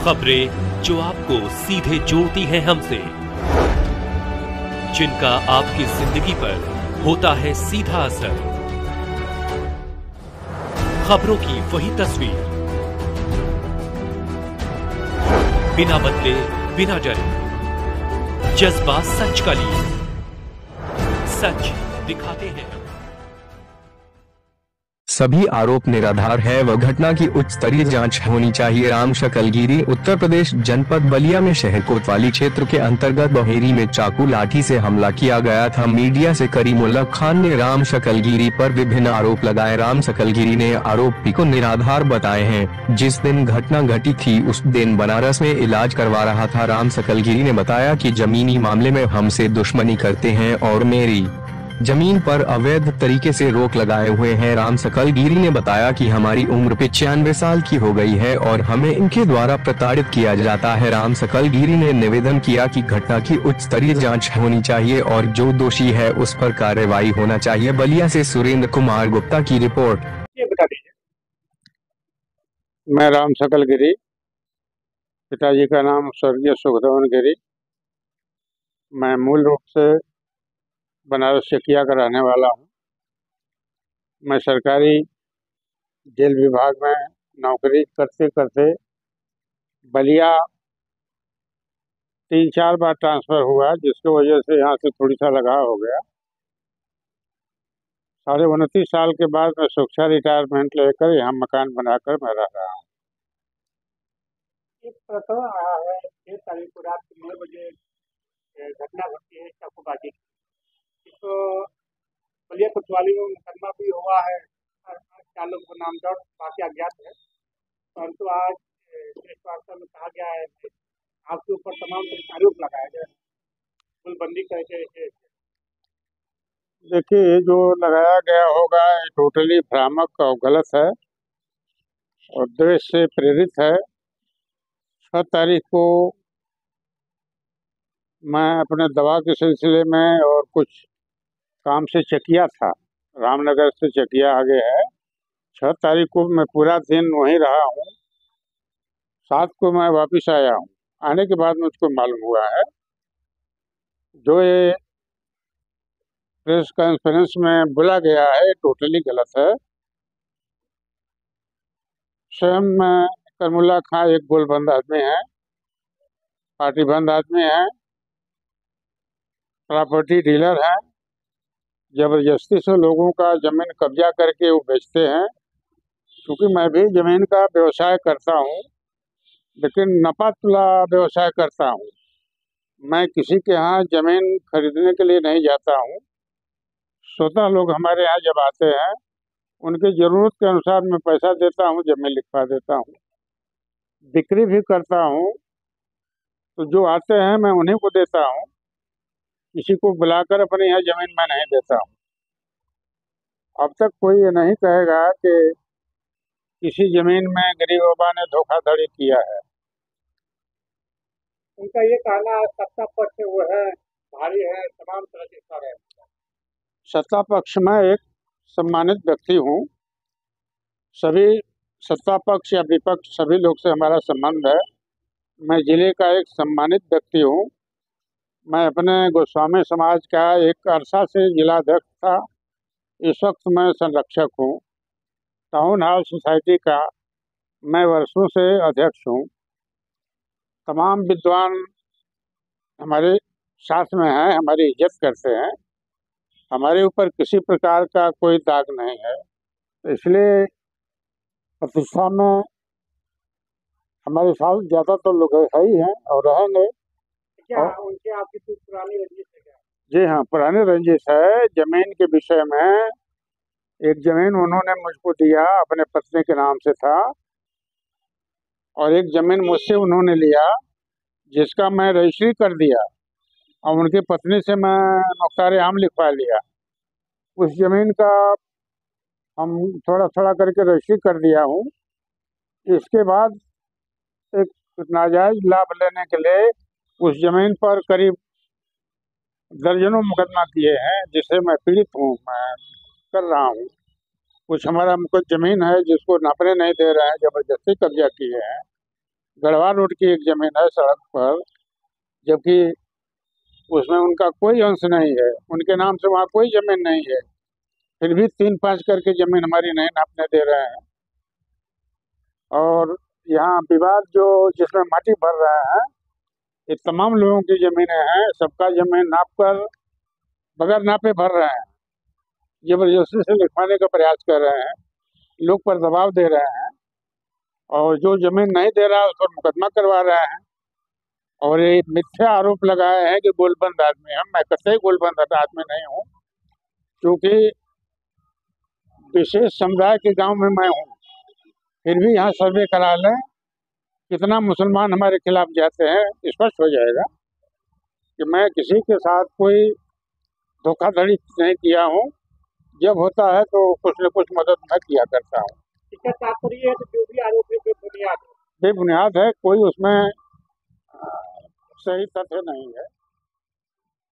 खबरें जो आपको सीधे जोड़ती हैं हमसे, जिनका आपकी जिंदगी पर होता है सीधा असर। खबरों की वही तस्वीर, बिना बदले बिना डरे, जज्बा सच का लिए, सच दिखाते हैं। सभी आरोप निराधार है व घटना की उच्च स्तरीय जांच होनी चाहिए। राम शकलगिरी। उत्तर प्रदेश जनपद बलिया में शहर कोतवाली क्षेत्र के अंतर्गत बहेरी में चाकू लाठी से हमला किया गया था। मीडिया से करीमुल्लाह खान ने राम शकलगिरी पर विभिन्न आरोप लगाए। राम शकलगिरी ने आरोपी को निराधार बताए हैं। जिस दिन घटना घटी थी उस दिन बनारस में इलाज करवा रहा था। राम शकलगिरी ने बताया कि जमीनी मामले में हमसे दुश्मनी करते हैं और मेरी जमीन पर अवैध तरीके से रोक लगाए हुए हैं। राम शकलगिरी ने बताया कि हमारी उम्र 95 साल की हो गई है और हमें इनके द्वारा प्रताड़ित किया जाता है। राम शकलगिरी ने निवेदन किया कि घटना की उच्च स्तरीय जांच होनी चाहिए और जो दोषी है उस पर कार्रवाई होना चाहिए। बलिया से सुरेंद्र कुमार गुप्ता की रिपोर्ट। ये बता दीजिए। मैं राम शकलगिरी, पिताजी का नाम स्वर्गीय सुखदेवन गिरी। मैं मूल रूप से बनारस चकिया का रहने वाला हूँ। मैं सरकारी जेल विभाग में नौकरी करते करते बलिया 3-4 बार ट्रांसफ़र हुआ, जिसकी वजह से यहाँ से थोड़ी सा लगाव हो गया। 29.5 साल के बाद मैं सुरक्षा रिटायरमेंट लेकर यहाँ मकान बनाकर मैं रह रहा हूँ। एक प्रकरण आया है 6 तारीख को रात के 9 बजे घटना घटती है चाकूबाजी की। इसको बलिया कोतवाली में मुकदमा भी हुआ है। 4 लोगों को नामजद बाकी अज्ञात है, परंतु आज प्रेस वार्ता में कहा गया है कि आपके ऊपर तमाम आरोप लगाए गए, गुलबंदी करके। देखिए, ये जो लगाया गया होगा ये टोटली भ्रामक और गलत है और द्वेष से प्रेरित है। 6 तारीख को मैं अपने दवा के सिलसिले में और कुछ काम से चकिया था, रामनगर से चकिया आगे है। 6 तारीख को मैं पूरा दिन वहीं रहा हूँ। 7 को मैं वापस आया हूँ। आने के बाद मुझको मालूम हुआ है जो ये प्रेस कॉन्फ्रेंस में बोला गया है टोटली गलत है। स्वयं करीमुल्लाह खान एक गोलबंद आदमी है, पार्टीबंद आदमी है, प्रॉपर्टी डीलर है। जबरदस्ती से लोगों का जमीन कब्जा करके वो बेचते हैं। क्योंकि मैं भी जमीन का व्यवसाय करता हूँ, लेकिन नफा तुला व्यवसाय करता हूँ। मैं किसी के यहाँ जमीन खरीदने के लिए नहीं जाता हूँ। स्वतः लोग हमारे यहाँ जब आते हैं उनकी ज़रूरत के अनुसार मैं पैसा देता हूँ, जमीन लिखवा देता हूँ। बिक्री भी करता हूँ, तो जो आते हैं मैं उन्हीं को देता हूँ। किसी को बुलाकर अपने यहाँ जमीन मैं नहीं देता हूँ। अब तक कोई ये नहीं कहेगा कि किसी जमीन में गरीब बाबा ने धोखाधड़ी किया है। उनका ये कहना है सत्ता पक्ष वो है भारी है, तमाम तरह के इशारे हैं। सत्ता पक्ष में एक सम्मानित व्यक्ति हूँ। सभी सत्ता पक्ष या विपक्ष सभी लोग से हमारा संबंध है। मैं जिले का एक सम्मानित व्यक्ति हूँ। मैं अपने गोस्वामी समाज का एक अरसा से जिलाध्यक्ष था। इस वक्त मैं संरक्षक हूँ। टाउन हॉल सोसाइटी का मैं वर्षों से अध्यक्ष हूँ। तमाम विद्वान हमारे साथ में हैं, हमारी इज्जत करते हैं। हमारे ऊपर किसी प्रकार का कोई दाग नहीं है, तो इसलिए प्रतिष्ठा में हमारे साथ ज़्यादातर लोग है ही हैं और रहेंगे। क्या उनके आपकी कुछ पुरानी रंजिश है क्या? जी हाँ, पुरानी रंजिश है। जमीन के विषय में एक जमीन उन्होंने मुझको दिया, अपने पत्नी के नाम से था, और एक जमीन मुझसे उन्होंने लिया जिसका मैं रजिस्ट्री कर दिया और उनकी पत्नी से मैं मुख्तार आम लिखवा लिया। उस जमीन का हम थोड़ा थोड़ा करके रजिस्ट्री कर दिया हूँ। इसके बाद एक नाजायज लाभ लेने के लिए उस जमीन पर करीब दर्जनों मुकदमा किए हैं, जिससे मैं पीड़ित हूँ। मैं कर रहा हूँ। कुछ हमारा कुछ जमीन है जिसको नापने नहीं दे रहे हैं, जबरदस्ती कब्जा किए हैं। गढ़वा रोड की एक जमीन है सड़क पर, जबकि उसमें उनका कोई अंश नहीं है, उनके नाम से वहाँ कोई जमीन नहीं है, फिर भी 3-5 करके जमीन हमारी नहीं नापने दे रहे हैं। और यहाँ विवाद जो जिसमें माटी भर रहे हैं, ये तमाम लोगों की जमीनें हैं, सबका जमीन नाप कर बगैर नापे भर रहे हैं, जबरदस्ती से लिखवाने का प्रयास कर रहे हैं, लोग पर दबाव दे रहे हैं, और जो जमीन नहीं दे रहा है उस पर मुकदमा करवा रहे हैं, और ये मिथ्या आरोप लगाए हैं कि गोलबंद आदमी हम। मैं कतई गोलबंद आदमी नहीं हूँ, क्योंकि विशेष समुदाय के गांव में मैं हूँ। फिर भी यहाँ सर्वे करा लें, कितना मुसलमान हमारे खिलाफ जाते हैं, स्पष्ट हो जाएगा कि मैं किसी के साथ कोई धोखाधड़ी नहीं किया हूँ। जब होता है तो कुछ न कुछ मदद मैं किया करता हूँ। इसका तात्पर्य है कि जो भी आरोप है बेबुनियाद है। बेबुनियाद है, कोई उसमें सही तथ्य नहीं है।